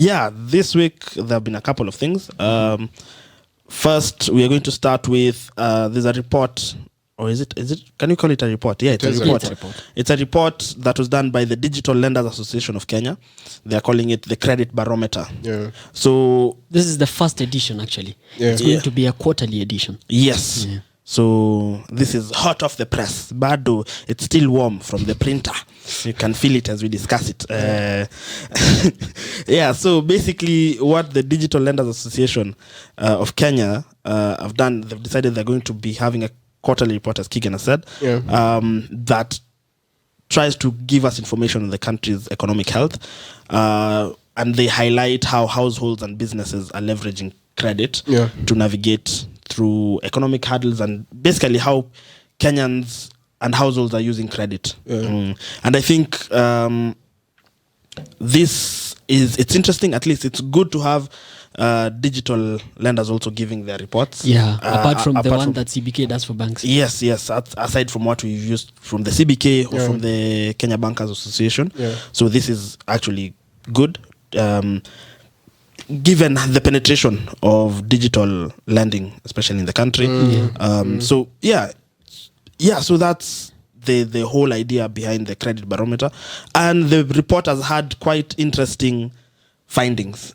Yeah, this week there have been a couple of things. First, we are going to start with there's a report, or is it? Can you call it a report? Yeah, it's a report. It's a report that was done by the Digital Lenders Association of Kenya. They are calling it the Credit Barometer. Yeah. So this is the first edition, actually. Yeah. It's going to be a quarterly edition. Yes. Yeah. So this is hot off the press. Bado, it's still warm from the printer. You can feel it as we discuss it. Yeah, so basically what the Digital Lenders Association of Kenya have done, they've decided they're going to be having a quarterly report, as Keegan has said, that tries to give us information on the country's economic health. And they highlight how households and businesses are leveraging credit to navigate through economic hurdles, and basically how Kenyans and households are using credit. And I think it's interesting. At least it's good to have digital lenders also giving their reports. Yeah, apart from the one that CBK does for banks. Yes. Aside from what we've used from the CBK or from the Kenya Bankers Association. So this is actually good. Given the penetration of digital lending, especially in the country. So so that's the whole idea behind the Credit Barometer. And the report has had quite interesting findings.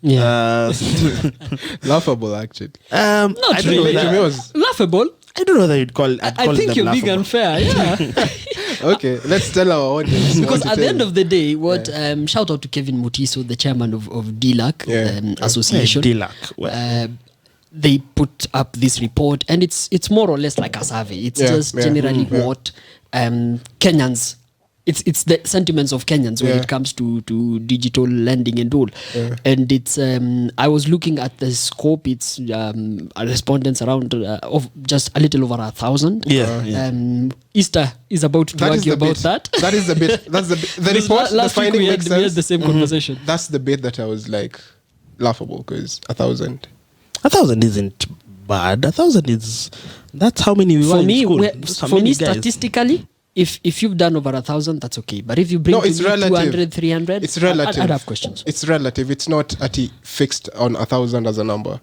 Laughable, actually. Not really. Laughable? I don't know that you'd call it. I think you're being unfair. Yeah. Okay, let's tell our audience. Because at the end of the day, shout out to Kevin Mutiso, the chairman of DLAK Association. DLAK. They put up this report, and it's more or less like a survey. It's just generally what Kenyans. It's the sentiments of Kenyans when it comes to digital lending and all. And it's I was looking at the scope. It's respondents around of just a little over 1,000. Easter is about to argue about that. That is the bit. That's the report. Last the week we had the same conversation. That's the bit that I was like laughable, because 1,000. 1,000 isn't bad. 1,000 is, that's how many we were in school. For me, statistically, if you've done over 1,000, that's okay. But if you bring 200, 300, it's relative. I'd have questions. It's relative. It's not fixed on 1,000 as a number.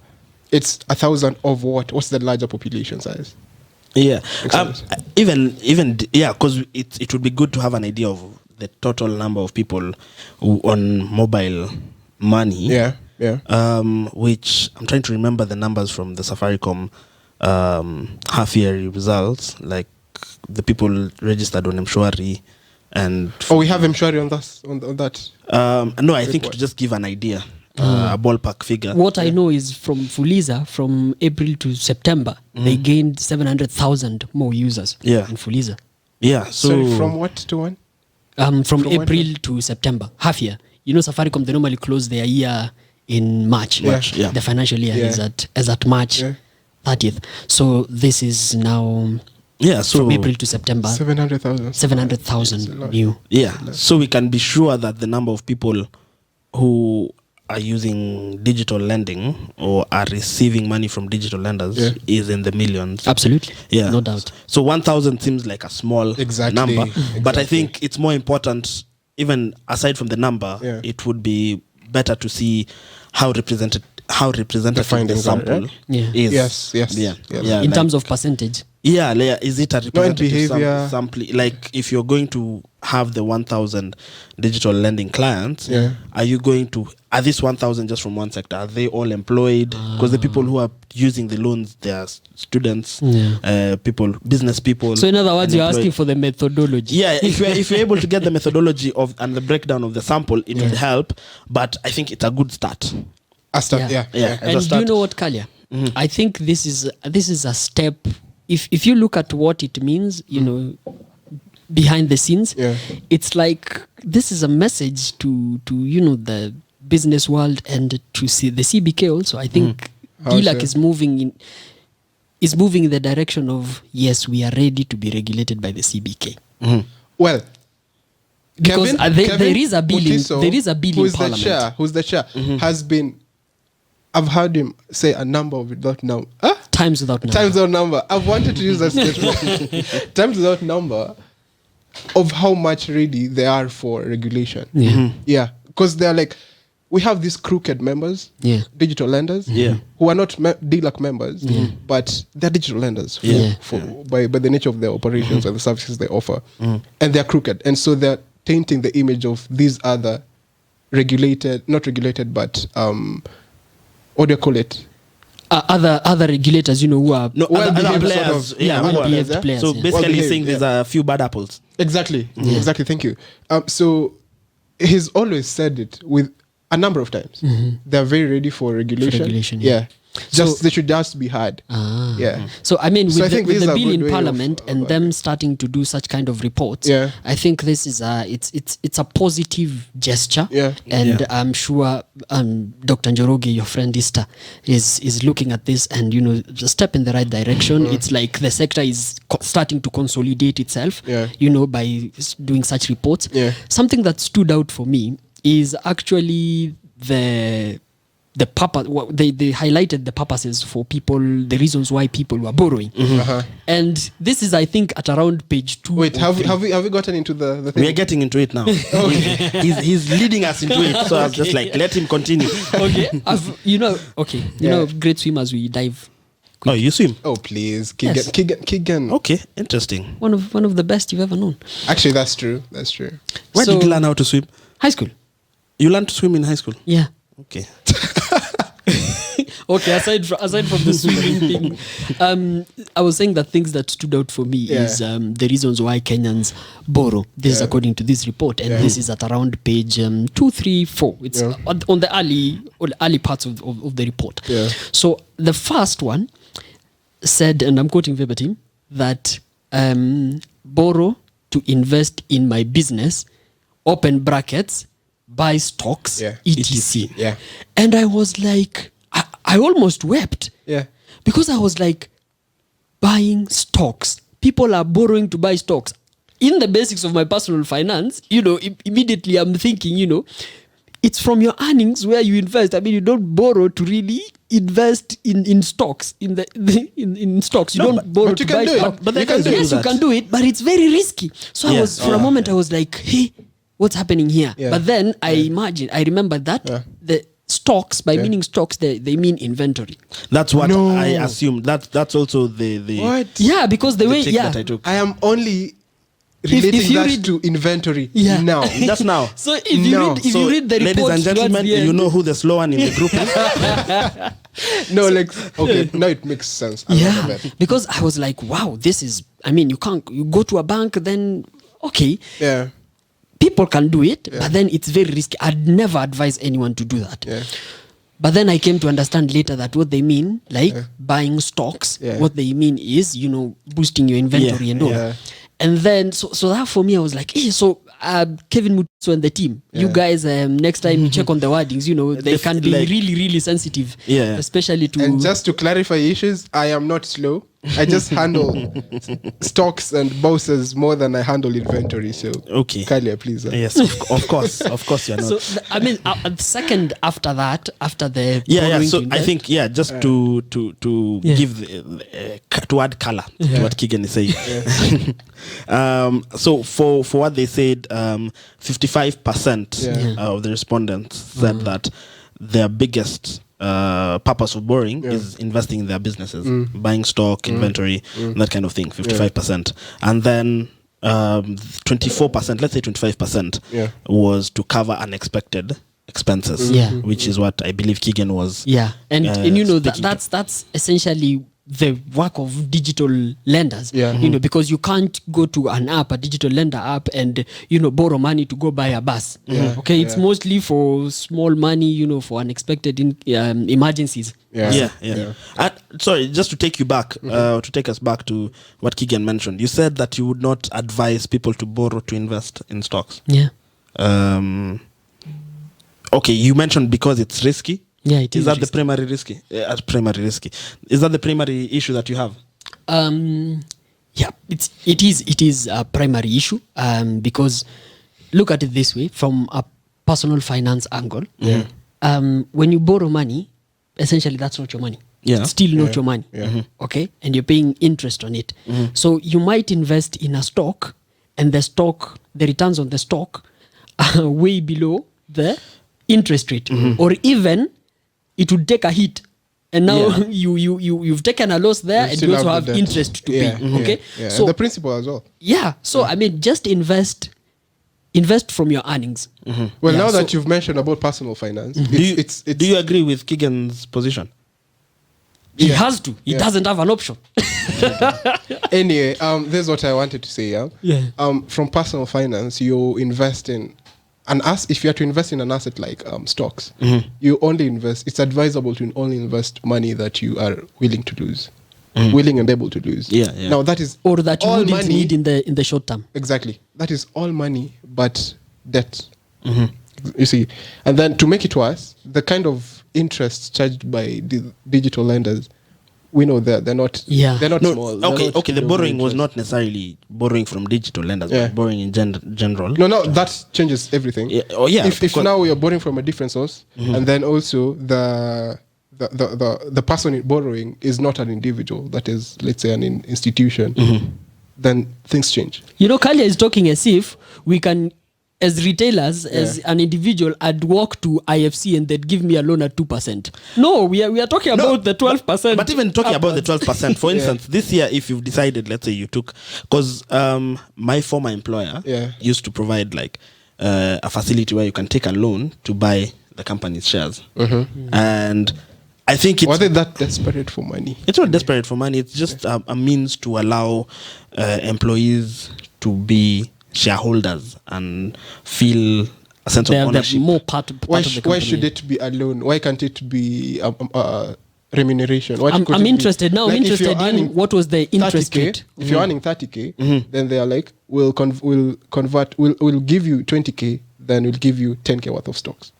It's 1,000 of what? What's the larger population size? Yeah. Because it would be good to have an idea of the total number of people who on mobile money. Which I'm trying to remember the numbers from the Safaricom half-yearly results, like the people registered on Mshwari, and we have Mshwari on that. No, I think to just give an idea, a ballpark figure. What I know is from Fuliza, from April to September, they gained 700,000 more users in Fuliza. Yeah. So from what to when? From April to September, half year. You know, Safaricom, they normally close their year in March. The financial year is at March 30th. So this is now from April to September. 700,000 new. So we can be sure that the number of people who are using digital lending or are receiving money from digital lenders is in the millions. Absolutely. No doubt. So 1,000 seems like a small number. But I think it's more important, even aside from the number, it would be better to see how representative the sample is. Yes. In terms of percentage. Is it a representative sample? Like, if you're going to have the 1,000 digital lending clients, are these 1,000 just from one sector? Are they all employed? Because the people who are using the loans, they are students, business people. So in other words, you're asking for the methodology. If you're able to get the methodology and the breakdown of the sample, it will help. But I think it's a good start. And do you know what, Kalia? I think this is a step. If you look at what it means, you know, behind the scenes, it's like this is a message to you know, the business world and to see the CBK also. I think DLAK is moving in the direction of, yes, we are ready to be regulated by the CBK. Well, because Kevin there is a bill Mutiso, in Parliament. Who's the chair? Has been. I've heard him say a number without number. Times without number. I've wanted to use that statement. Times without number of how much ready they are for regulation. Because they're like, we have these crooked members, digital lenders, who are not DLAK members, but they're digital lenders by the nature of their operations and the services they offer. And they're crooked. And so they're tainting the image of these other not regulated, but what do you call it? Other regulators, who are other players. Players. So basically saying there's a few bad apples. Exactly. Exactly. Thank you. So he's always said it with a number of times. They're very ready for regulation. They should just be heard. So I mean, with the bill in Parliament and them starting to do such kind of reports, I think this is it's a positive gesture. And I'm sure Dr. Njoroge, your friend Ista, is looking at this and a step in the right direction. It's like the sector is starting to consolidate itself. By doing such reports. Something that stood out for me is actually the purpose. They highlighted the purposes for people, the reasons why people were borrowing, and this is, I think, at around page 2. Wait, have we gotten into the thing? We are getting into it now. He's leading us into it, so I was just like, let him continue. Great swimmers, we dive. Quick. Oh, you swim? Oh, please, Keegan. Okay, interesting. One of the best you've ever known. Actually, that's true. Where did you learn how to swim? High school. You learned to swim in high school? Yeah. Okay. Okay, aside from the swimming thing, I was saying that things that stood out for me is the reasons why Kenyans borrow. This is according to this report, and this is at around page 2, 3, 4. It's on the early parts of the report. So the first one said, and I'm quoting verbatim, that borrow to invest in my business, open brackets, buy stocks, etc. And I was like, I almost wept. Because I was like, buying stocks. People are borrowing to buy stocks. In the basics of my personal finance, immediately I'm thinking, it's from your earnings where you invest. I mean, you don't borrow to really invest in stocks. In stocks, you don't borrow to buy stocks. But you can do it, but it's very risky. So I was, for a moment, I was like, hey, what's happening here? But then I remember that the stocks, by meaning stocks, they mean inventory. That's what I assumed. That's also the what? Yeah, because the way that I took. I am only relating that to inventory now. Just now. So if you read the report, ladies and gentlemen, you know who the slow one in the group is. No, okay, now it makes sense. Because I was like, wow, this is. I mean, you go to a bank, then okay. People can do it, but then it's very risky. I'd never advise anyone to do that. But then I came to understand later that what they mean, like buying stocks, what they mean is, boosting your inventory and all. And then, so that for me, I was like, hey, so Kevin Mutso and the team, you guys, next time you check on the wordings, they can be really, really sensitive. Especially to... And just to clarify issues, I am not slow. I just handle stocks and bosses more than I handle inventory. So, Kalia, please. Yes, of course you're not. So, I mean, second after that, after the so I think just to give to add color to what Keegan is saying. So for what they said, 55% of the respondents said that their biggest purpose of borrowing is investing in their businesses, buying stock, inventory, that kind of thing. 55%, and then 24%, let's say 25%, was to cover unexpected expenses, which is what I believe Keegan was. And that's essentially the work of digital lenders, because you can't go to a digital lender app and borrow money to go buy a bus. It's mostly for small money, for unexpected emergencies. Sorry, just to take you back, to take us back to what Keegan mentioned. You said that you would not advise people to borrow to invest in stocks. Okay, you mentioned because it's risky. It is. Is that the primary risky? Is that the primary issue that you have? It is a primary issue. Because look at it this way, from a personal finance angle. When you borrow money, essentially that's not your money. It's still not your money. Okay, and you're paying interest on it. So you might invest in a stock, and the returns on the stock are way below the interest rate, or even it would take a hit. And now you've taken a loss there, and you also have interest to pay. Okay, so the principal as well. So I mean, just invest from your earnings. Well, now that you've mentioned about personal finance, do you agree with Keegan's position? He has to. He doesn't have an option. Anyway, this is what I wanted to say. From personal finance, you invest in if you are to invest in an asset like stocks, you only invest. It's advisable to only invest money that you are willing to lose, willing and able to lose. Now that is or that you wouldn't need in the short term. Exactly. That is all money but debt. You see, and then to make it worse, the kind of interest charged by the digital lenders, we know that they're not small. Okay. The borrowing was not necessarily borrowing from digital lenders, but borrowing in general. No, that changes everything. If now you're borrowing from a different source, and then also the person borrowing is not an individual, that is, let's say, an institution, then things change. Kalia is talking as if we can, as retailers, as an individual, I'd walk to IFC and they'd give me a loan at 2%. No, we are talking about the 12%. But even talking about the 12%, for instance, this year, if you've decided, let's say you took, because my former employer used to provide like a facility where you can take a loan to buy the company's shares. And I think were they that desperate for money? It's not desperate for money. It's just a means to allow employees to be shareholders and feel a sense of ownership. More part of the company. Why should it be a loan? Why can't it be remuneration? I'm interested now. I'm interested in what was the interest rate. If you're earning 30K, then they are like, we'll give you 20K, then we'll give you 10K worth of stocks.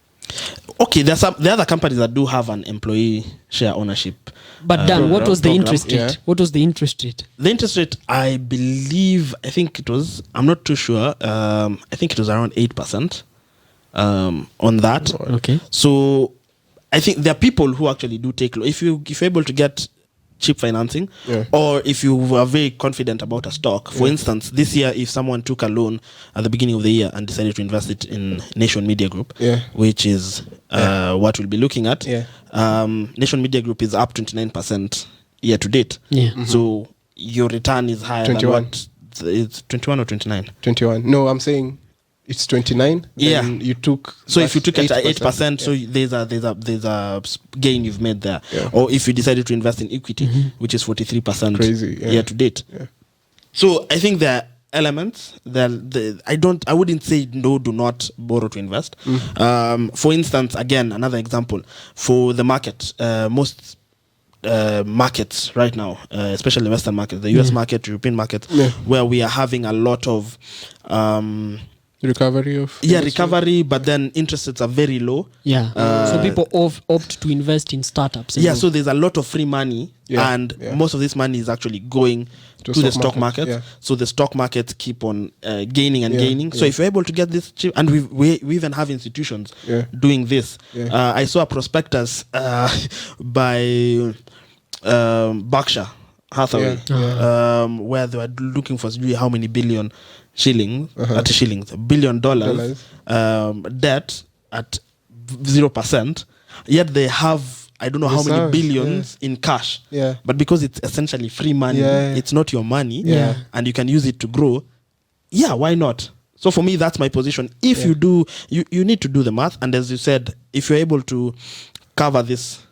Okay, there are other companies that do have an employee share ownership. But Dan, what was the interest rate? What was the interest rate? The interest rate, I think it was, I'm not too sure, I think it was around 8% on that. Okay. So I think there are people who actually do take, if you're able to get cheap financing, or if you are very confident about a stock. For instance, this year, if someone took a loan at the beginning of the year and decided to invest it in Nation Media Group, which is what we'll be looking at, Nation Media Group is up 29% year to date. So your return is higher 21. Than what? It's 21 or 29? 21. No, I'm saying it's 29. You took. So if you took it at 8%, so there's a gain you've made there. Or if you decided to invest in equity, which is 43% crazy year to date. So I think there are elements that I wouldn't say no, do not borrow to invest. For instance, again, another example for the market, most markets right now, especially the Western market, the US market, European market, where we are having a lot of recovery, but then interest rates are very low. So people opt to invest in startups. So there's a lot of free money, and most of this money is actually going to the stock market. So the stock markets keep on gaining and gaining. So if you're able to get this cheap, and we even have institutions doing this. I saw a prospectus by Berkshire Hathaway, where they were looking for how many billion $1 billion debt at 0%, yet they have I don't know how many billions in cash, but because it's essentially free money, it's not your money, and you can use it to grow, why not? So for me, that's my position. If you do, you need to do the math, and as you said, if you're able to cover this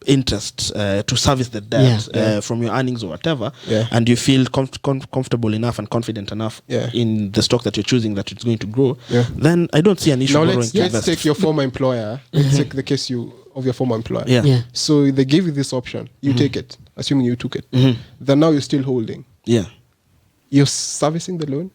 interest to service the debt from your earnings or whatever, and you feel comfortable enough and confident enough in the stock that you're choosing that it's going to grow, then I don't see an issue. Now let's take your former employer. Let's take the case of your former employer. So they gave you this option. You take it, assuming you took it. Then now you're still holding. You're servicing the loan.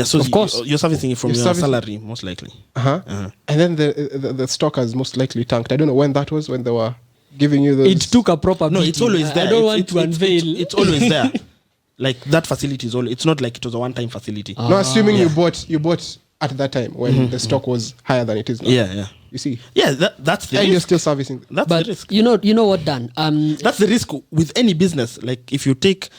So of course you're servicing it from your salary, most likely. And then the stock has most likely tanked. I don't know when that was, when they were giving you those. It took a proper beating. It's always there. I don't want to unveil. It's always there. Like that facility is always. It's not like it was a one-time facility. No, assuming you bought at that time when the stock was higher than it is now. You see. That's the risk. You're still servicing. That's the risk. You know what, Dan? That's the risk with any business. Like if you take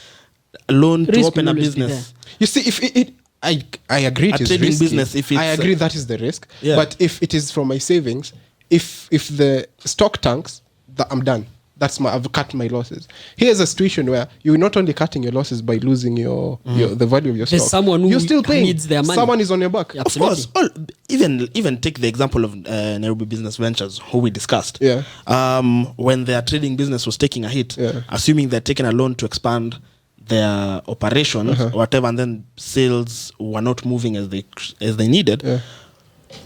a loan to open a business. You see, if I agree. It is trading risky. business. If it's, I agree that is the risk. Yeah. But if it is from my savings, if the stock tanks, I'm done. I've cut my losses. Here's a situation where you're not only cutting your losses by losing the value of your There's stock. Someone who you're still paying. needs their money. Someone is on your back. Yeah, of course. Even take the example of Nairobi Business Ventures, who we discussed. Yeah. When their trading business was taking a hit, assuming they're taking a loan to expand their operations or whatever, and then sales were not moving as they needed. Yeah.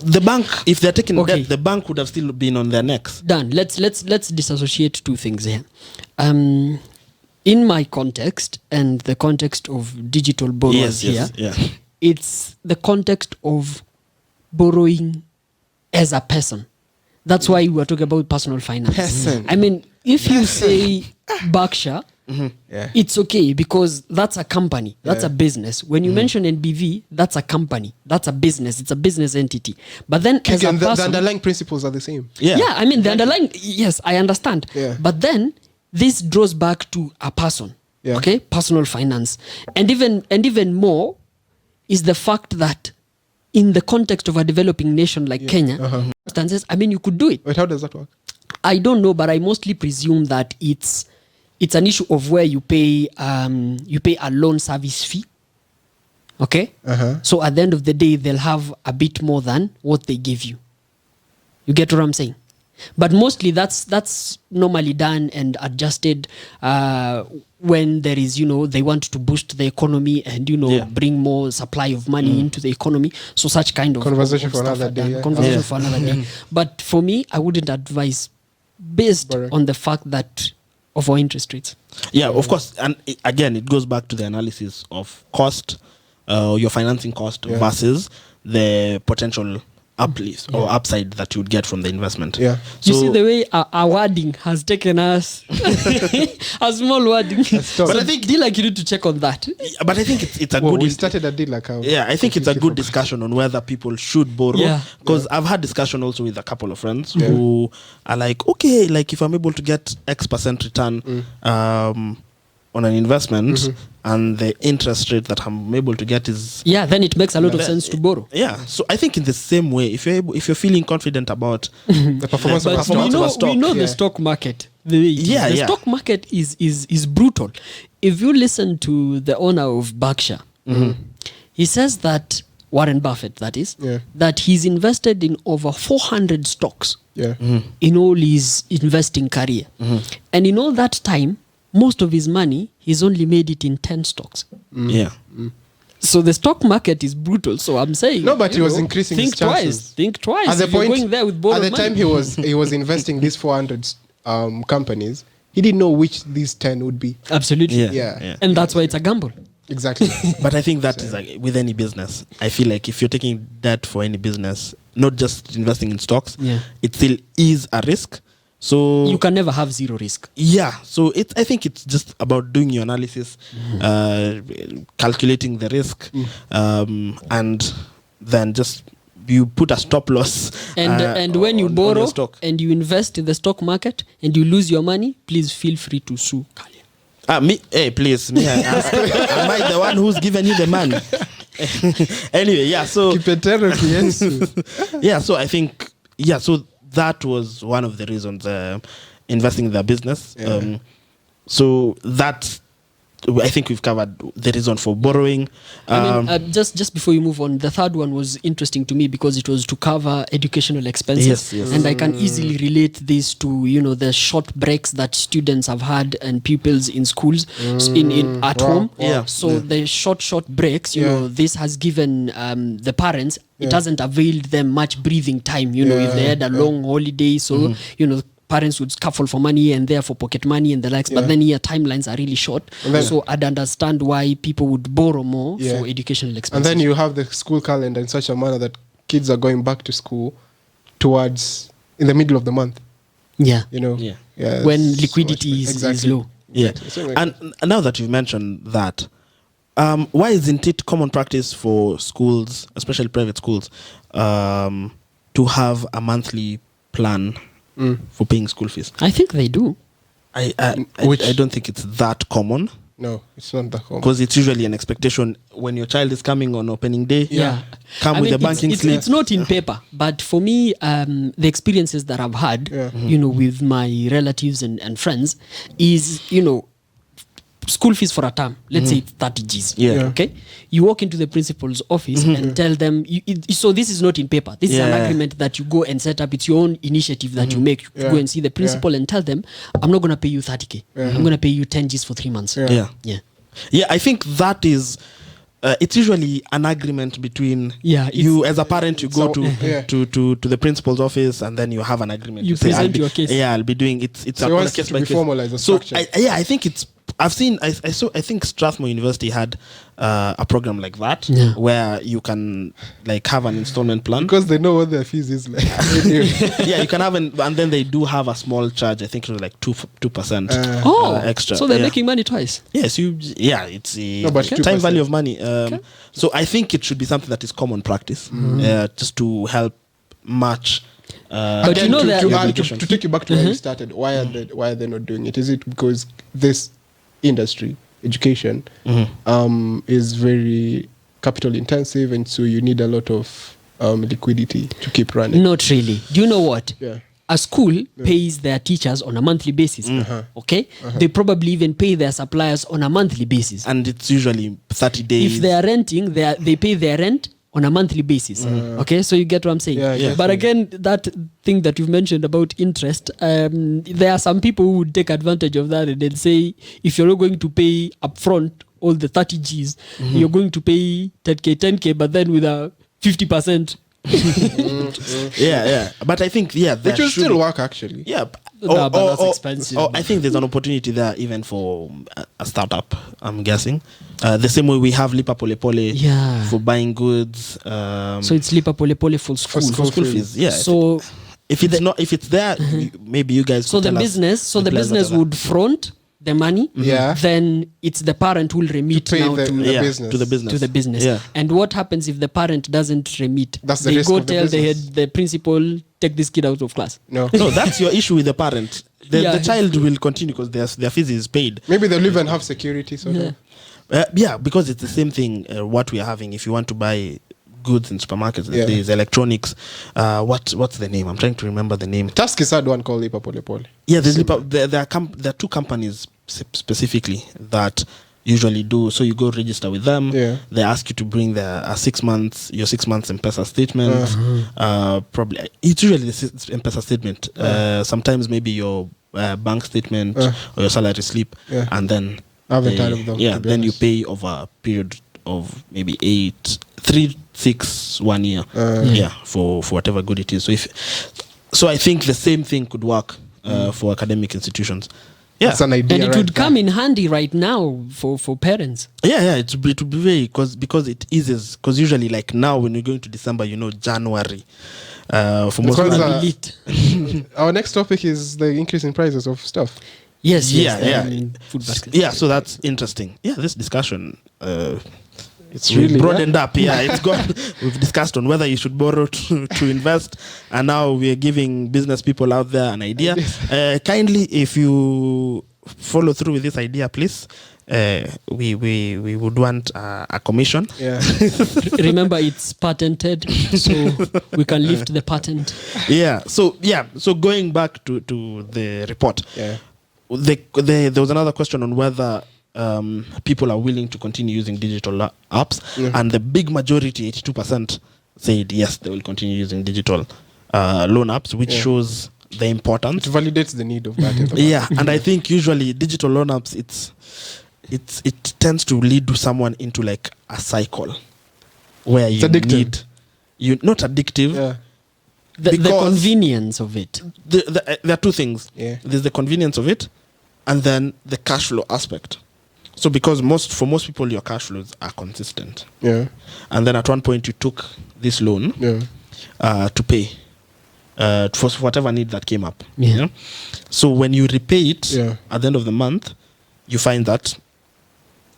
The bank, if they're taking debt, the bank would have still been on their necks. Dan, let's disassociate two things here. In my context and the context of digital borrowers it's the context of borrowing as a person. That's why we are talking about personal finance. I mean, if you say Berkshire, it's okay because that's a company, that's a business. When you mention NBV, that's a company, that's a business, it's a business entity. But then as a person, the underlying principles are the same. I mean the underlying, yes, I understand. But then this draws back to a person, okay, personal finance, and even more is the fact that in the context of a developing nation like Kenya, I mean, you could do it. Wait, how does that work? I don't know, but I mostly presume that it's an issue of where you pay a loan service fee. Okay? So at the end of the day, they'll have a bit more than what they give you. You get what I'm saying? But mostly that's normally done and adjusted when there is, they want to boost the economy and, bring more supply of money into the economy. So such kind of conversation for another day. Conversation for another day. But for me, I wouldn't advise based on the fact that of our interest rates. Yeah, of course. And again, it goes back to the analysis of cost, your financing cost versus the potential uplift or upside that you would get from the investment. Yeah. So, you see the way our wording has taken us a small wording. But I think DLAK, you need to check on that. But I think it's a good. We started a DLAK. Yeah, I think it's a good discussion on whether people should borrow. Because I've had discussion also with a couple of friends who are like, okay, like if I'm able to get X% return on an investment and the interest rate that I'm able to get is then it makes a lot of sense to borrow. So I think in the same way, if you're feeling confident about the performance of a stock, we know the stock market. The stock market is brutal. If you listen to the owner of Berkshire, he says that Warren Buffett, that is, that he's invested in over 400 stocks in all his investing career, and in all that time, most of his money, he's only made it in 10 stocks. So the stock market is brutal. So I'm saying, no, but he was increasing his chances. Think twice. At the point, going there with borrowed at the time money. he was investing these 400 companies. He didn't know which these 10 would be. Absolutely. And that's why it's a gamble. Exactly. But I think that is like with any business. I feel like if you're taking debt for any business, not just investing in stocks, it still is a risk. So you can never have zero risk. So I think it's just about doing your analysis, calculating the risk, and then just you put a stop loss. And when you borrow and you invest in the stock market and you lose your money, please feel free to sue Kalia. Me? Hey, please, me. I ask. Am I the one who's given you the money? Anyway, so so I think so. That was one of the reasons investing in their business. So that I think we've covered the reason for borrowing. I mean, just before you move on, the third one was interesting to me because it was to cover educational expenses. And I can easily relate this to the short breaks that students have had and pupils in schools at home. So the short breaks, this has given the parents. It hasn't availed them much breathing time. If they had a long holiday, so parents would scuffle for money and there for pocket money and the likes, but then here timelines are really short. So I'd understand why people would borrow more for educational expenses. And then you have the school calendar in such a manner that kids are going back to school towards in the middle of the month. When liquidity is low. And now that you've mentioned that, why isn't it common practice for schools, especially private schools, to have a monthly plan for paying school fees? I think they do. I don't think it's that common. No, it's not that common. Because it's usually an expectation when your child is coming on opening day. Yeah. Come with the banking slip. It's not in paper, but for me, the experiences that I've had, with my relatives and friends is, school fees for a term, let's say it's 30 Gs. Yeah. Okay. You walk into the principal's office and tell them, so this is not in paper. This is an agreement that you go and set up. It's your own initiative that you make. You go and see the principal and tell them, I'm not going to pay you 30K. I'm going to pay you 10 Gs for 3 months. Yeah, I think that is... it's usually an agreement between you as a parent. You go to the principal's office, and then you have an agreement. You present your case. Yeah, I'll be doing it. It's so a case by case. Formalize the structure. So I think it's. I've seen. I think Strathmore University had a program like that where you can like have an installment plan because they know what their fees is like. Yeah, you can have and then they do have a small charge. I think it was like 2% extra. So they're making money twice. Yes, it's time value of money. So I think it should be something that is common practice, just to help match. But again, to take you back to where you started, why are they not doing it? Is it because this industry, education, is very capital intensive, and so you need a lot of liquidity to keep running? Not really. Do you know what? Yeah. A school pays their teachers on a monthly basis. Okay? They probably even pay their suppliers on a monthly basis. And it's usually 30 days. If they are renting, they pay their rent on a monthly basis. Okay, so you get what I'm saying. Yeah. But again, that thing that you've mentioned about interest, there are some people who would take advantage of that and they'll say, if you're not going to pay upfront all the 30 Gs, you're going to pay 10K, but then with a 50%. Yeah. But I think, which will still work actually. Yeah. But that's expensive. I think there's an opportunity there even for a startup, I'm guessing. The same way we have Lipa Pole Pole for buying goods. So it's Lipa Pole Pole for school fees. Yeah. So if it's there, maybe you guys. So the business would front the money. Then it's the parent who will remit to the business. Yeah. And what happens if the parent doesn't remit? They go tell the principal, take this kid out of class. No, that's your issue with the parent. The child will continue because their fees is paid. Maybe they'll even have security. Because it's the same thing. What we are having, if you want to buy goods in supermarkets, there's electronics. What's the name? I'm trying to remember the name. Tuskys had one called Lipa Pole Pole. Yeah, there are two companies specifically that usually do. So you go register with them. They ask you to bring your 6 months M-Pesa statement. Probably it's usually the M-Pesa statement. Sometimes maybe your bank statement or your salary slip, and then I haven't heard of them. Yeah, then you pay over a period of maybe 3, 6, 1 year. For whatever good it is. So I think the same thing could work for academic institutions. Yeah, that's an idea. And it would come in handy right now for parents. Yeah, it would be very because it eases. Because usually, like now, when you're going to December, January. For most people, our next topic is the increase in prices of stuff. Yes. Food baskets. Yeah, so that's interesting. Yeah, this discussion. It's really broadened up. Yeah, it's gone. We've discussed on whether you should borrow to invest, and now we're giving business people out there an idea. Kindly, if you follow through with this idea, please. We would want a commission. Yeah. Remember, it's patented, so we can lift the patent. Yeah. So going back to the report. Yeah. There was another question on whether people are willing to continue using digital apps, and the big majority, 82%, said yes, they will continue using digital loan apps, which shows the importance. It validates the need of that. And I think usually digital loan apps, it tends to lead to someone into like a cycle where you need not addictive. Yeah. The convenience of it. There are two things. Yeah. There's the convenience of it, and then the cash flow aspect. So because for most people, your cash flows are consistent. Yeah. And then at one point you took this loan to pay for whatever need that came up. Yeah. So when you repay it at the end of the month, you find that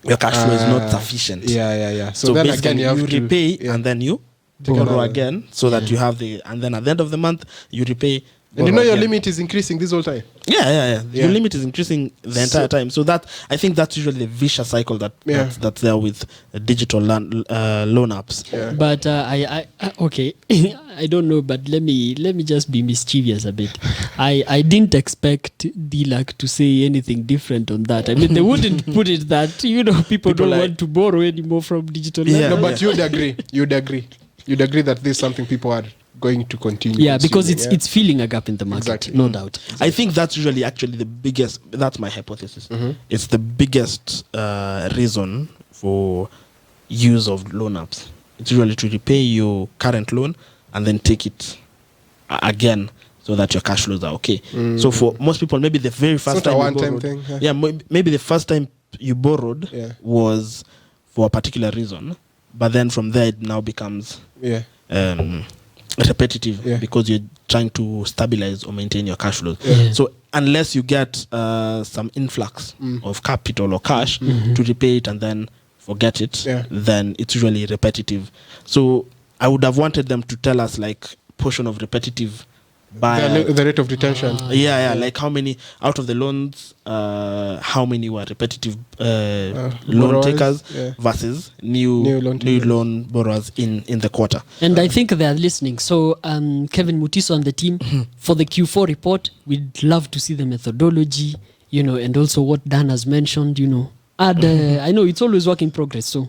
your cash flow is not sufficient. Yeah. So then again, you repay and then you borrow again so that you have and then at the end of the month you repay And you know your limit is increasing this whole time. Yeah. Your limit is increasing the entire time. So that I think that's usually the vicious cycle that's there with digital loan apps. Yeah. But I okay, I don't know. But let me just be mischievous a bit. I didn't expect DLAK to say anything different on that. I mean, they wouldn't put it that people don't want to borrow anymore from digital lenders. No, but you'd agree that this is something people are going to continue. Yeah, because it's filling a gap in the market, exactly. no doubt. I think that's usually actually the biggest. That's my hypothesis. It's the biggest reason for use of loan apps. It's usually to repay your current loan and then take it again so that your cash flows are okay. So for most people, maybe the very first time you borrowed, thing. maybe the first time you borrowed was for a particular reason, but then from there it now becomes repetitive because you're trying to stabilize or maintain your cash flows. So unless you get some influx of capital or cash to repay it and then forget it, then it's usually repetitive. So I would have wanted them to tell us like portion of repetitive by the rate of retention. Like how many out of the loans, how many were repetitive loan takers versus new loan borrowers in the quarter. And I think they are listening. So Kevin Mutiso and the team for the Q4 report, we'd love to see the methodology, and also what Dan has mentioned, And I know it's always work in progress. So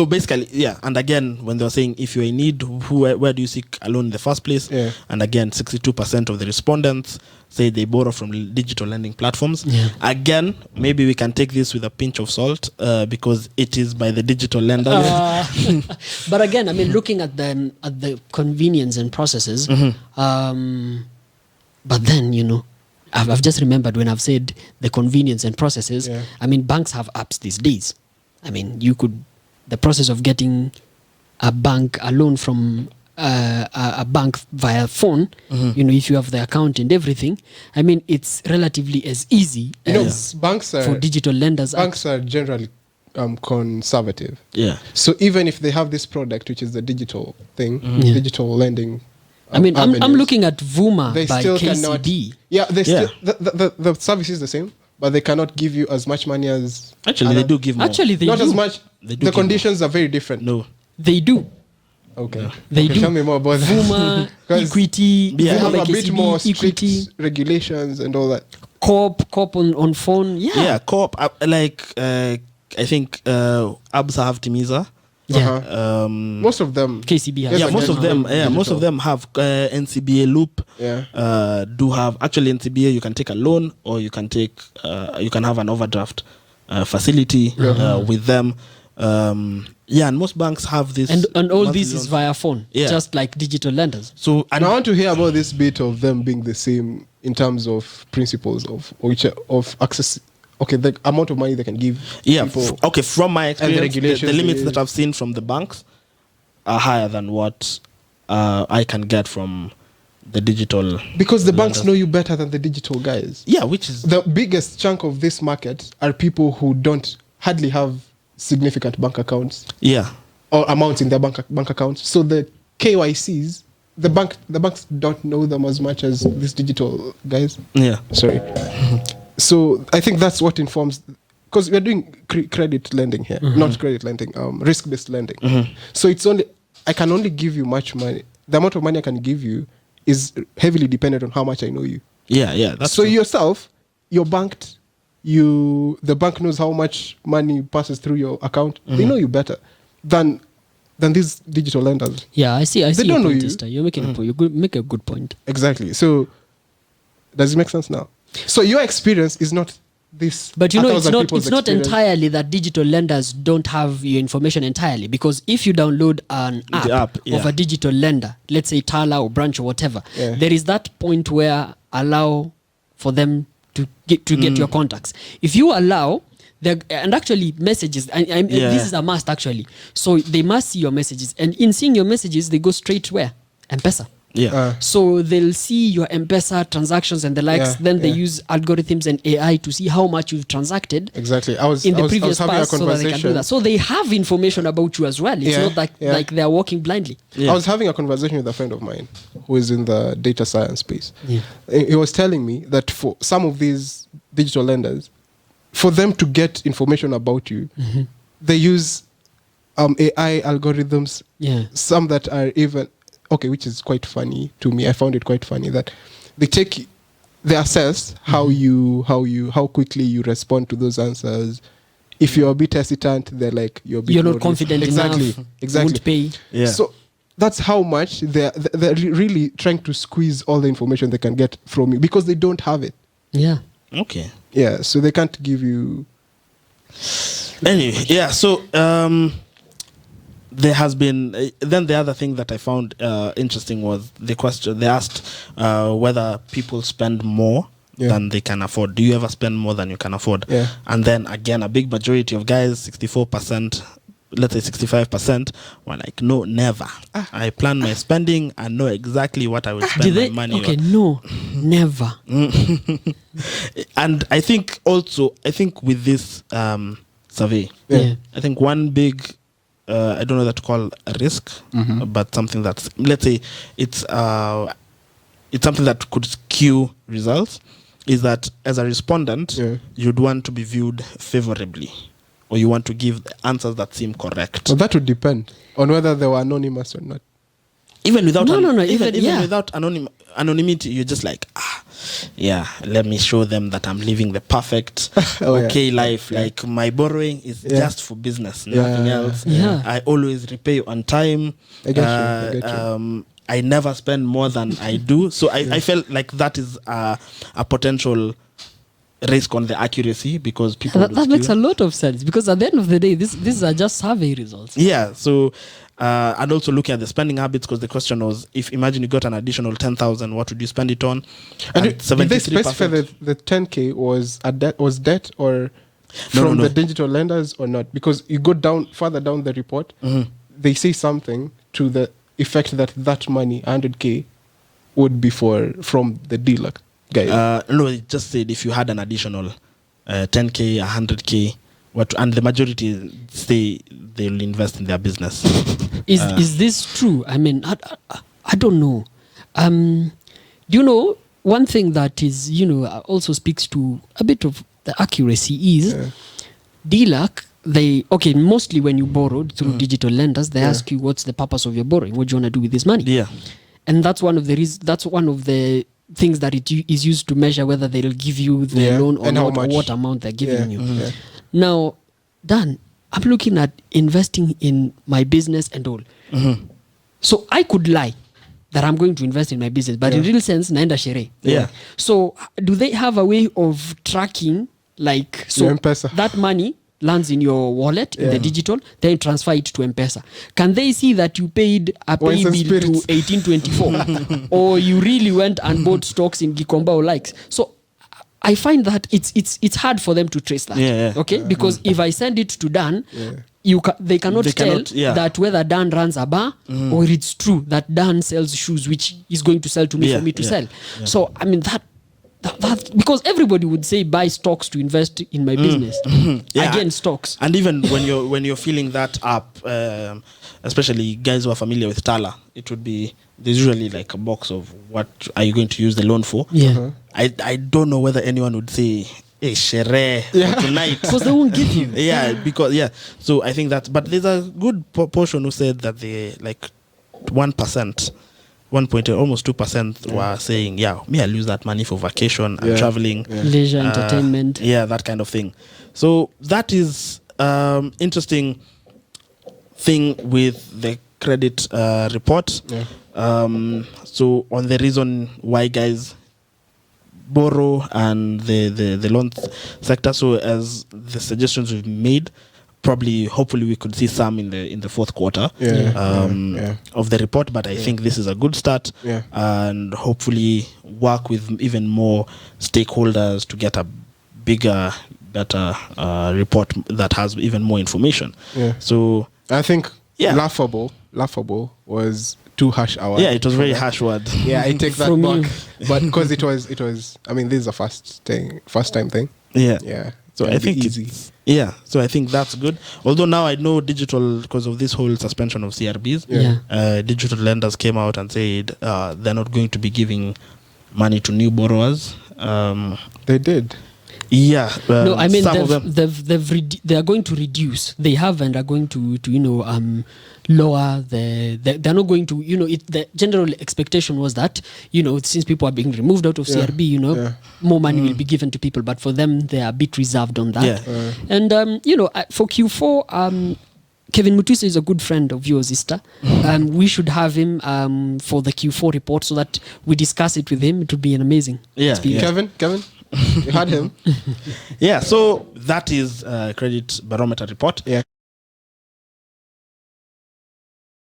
basically, and again, when they're saying if you're in need, where do you seek a loan in the first place? And again, 62% of the respondents say they borrow from digital lending platforms. Again, maybe we can take this with a pinch of salt because it is by the digital lenders. But again, I mean, looking at the convenience and processes, but then I've just remembered when I've said the convenience and processes. I mean, banks have apps these days. I mean, the process of getting a loan from a bank via phone, if you have the account and everything, I mean, it's relatively as easy as banks are, for digital lenders. Banks are generally conservative. So even if they have this product, which is the digital thing, digital lending, I mean, I'm looking at Vuma by still KCB. Still, the service is the same, but they cannot give you as much money as... Actually, they do give more. Actually, they not do. As much. The conditions are very different. No. They do. Okay. They do. Tell me more about that. Vuma, equity. They have Vuma a bit KCB, more strict equity, regulations and all that. Coop on phone. Yeah, Coop. I think Absa have Timiza. Most of them. KCB has. Most of them have NCBA Loop. Do have actually NCBA. You can take a loan or you can take you can have an overdraft facility with them. And most banks have this. And all this is via phone, just like digital lenders. So and I want to hear about this bit of them being the same in terms of principles of access. Okay, the amount of money they can give. Okay, from my experience, the limits that I've seen from the banks are higher than what I can get from the digital. Because the banks know you better than the digital guys. Yeah, which is... The biggest chunk of this market are people who hardly have significant bank accounts. Or amounts in their bank accounts. So the KYCs, the banks don't know them as much as these digital guys. Sorry. So I think that's what informs, because we're doing credit lending here, not credit lending, risk-based lending. So I can only give you much money. The amount of money I can give you is heavily dependent on how much I know you. That's so true. Yourself, you're banked. The bank knows how much money passes through your account. They know you better than these digital lenders. I see. They don't know you. You're making a point. You make a good point. Exactly. So does it make sense now? So your experience is not this. But it's not entirely that digital lenders don't have your information entirely, because if you download an app of a digital lender, let's say Tala or Branch or whatever, there is that point where allow for them to get your contacts. If you allow, and actually messages, this is a must actually. So they must see your messages, and in seeing your messages, they go straight where? M-Pesa. So they'll see your M-Pesa transactions and the likes. Then they use algorithms and AI to see how much you've transacted. Exactly. I was having a conversation. So that they can do that. So they have information about you as well. It's not like they're walking blindly. I was having a conversation with a friend of mine who is in the data science space. He was telling me that for some of these digital lenders, for them to get information about you, they use AI algorithms. Some that are even which is quite funny to me. I found it quite funny that they assess how quickly you respond to those answers. If you're a bit hesitant, they're like you're not confident enough. Exactly. Won't pay. So that's how much they're really trying to squeeze all the information they can get from you because they don't have it. Okay. So they can't give you. Anyway, so there has been. Then the other thing that I found interesting was the question they asked whether people spend more than they can afford. Do you ever spend more than you can afford? And then again, a big majority of guys, 64%. Let's say 65% were like, no, never. I plan my spending and know exactly what I will spend my money on. Okay, no, never. And I think with this survey, I think one big, I don't know that to call a risk, but something that's, let's say it's something that could skew results, is that as a respondent, you'd want to be viewed favorably. Or you want to give the answers that seem correct. Well, that would depend on whether they were anonymous or not. Even without even without anonymity, you're just like, let me show them that I'm living the perfect life. Like my borrowing is just for business, nothing else. I always repay on time. I get you. I never spend more than I do. So I felt like that is a potential risk on the accuracy because people that makes a lot of sense because at the end of the day these are just survey results. So and also looking at the spending habits because the question was, if imagine you got an additional 10,000, what would you spend it on? And did they specify that the 10K was debt or from the digital lenders or not? Because you go further down the report, they say something to the effect that money 100K would be from the DLAK. No, it just said if you had an additional 10K, 100K, and the majority say they'll invest in their business. Is this true? I mean, I don't know. One thing that is, also speaks to a bit of the accuracy is DLAK. Mostly when you borrowed through digital lenders, they ask you what's the purpose of your borrowing. What do you want to do with this money? And that's one of the things that it is used to measure whether they'll give you the loan or not, or what amount they're giving you. Now, Dan, I'm looking at investing in my business and all. So I could lie that I'm going to invest in my business, but in real sense, naenda sherehe. So do they have a way of tracking, that money lands in your wallet in the digital, then transfer it to M-Pesa? Can they see that you paid a pay bill to 1824 or you really went and bought stocks in Gikomba or likes? So I find that it's hard for them to trace that. Because if I send it to Dan, they cannot tell that whether Dan runs a bar or it's true that Dan sells shoes which is going to sell to me for me to sell. So I mean that because everybody would say buy stocks to invest in my business. Again, stocks. And even when you're filling that up, especially guys who are familiar with Tala, it would be, there's usually like a box of what are you going to use the loan for. I don't know whether anyone would say, hey, shere for tonight. Because they won't give you. So I think that, but there's a good portion who said that they like 1%. 1.8, almost 2% were saying, me, I'll use that money for vacation and traveling. Leisure, entertainment. That kind of thing. So that is interesting thing with the credit report. So on the reason why guys borrow and the loan sector, so as the suggestions we've made, hopefully we could see some in the fourth quarter of the report, but I think this is a good start, and hopefully work with even more stakeholders to get a bigger, better report that has even more information. So I think laughable was too harsh a word. Yeah, it was very harsh word. Yeah, I take that From back. you. But because it was. I mean, this is a first time thing. Yeah. Yeah. So I think easy. So I think that's good. Although now I know digital, because of this whole suspension of CRBs, digital lenders came out and said they're not going to be giving money to new borrowers. They did. Yeah. No, I mean some of them. they are going to reduce. They have and are going to lower they're not going to, the general expectation was that, since people are being removed out of CRB, more money will be given to people, but for them they are a bit reserved on that. And for Q4, Kevin Mutuse is a good friend of yours, Sister. We should have him for the Q4 report so that we discuss it with him. It would be an amazing experience. Kevin, you had him. So that is Credit Barometer report.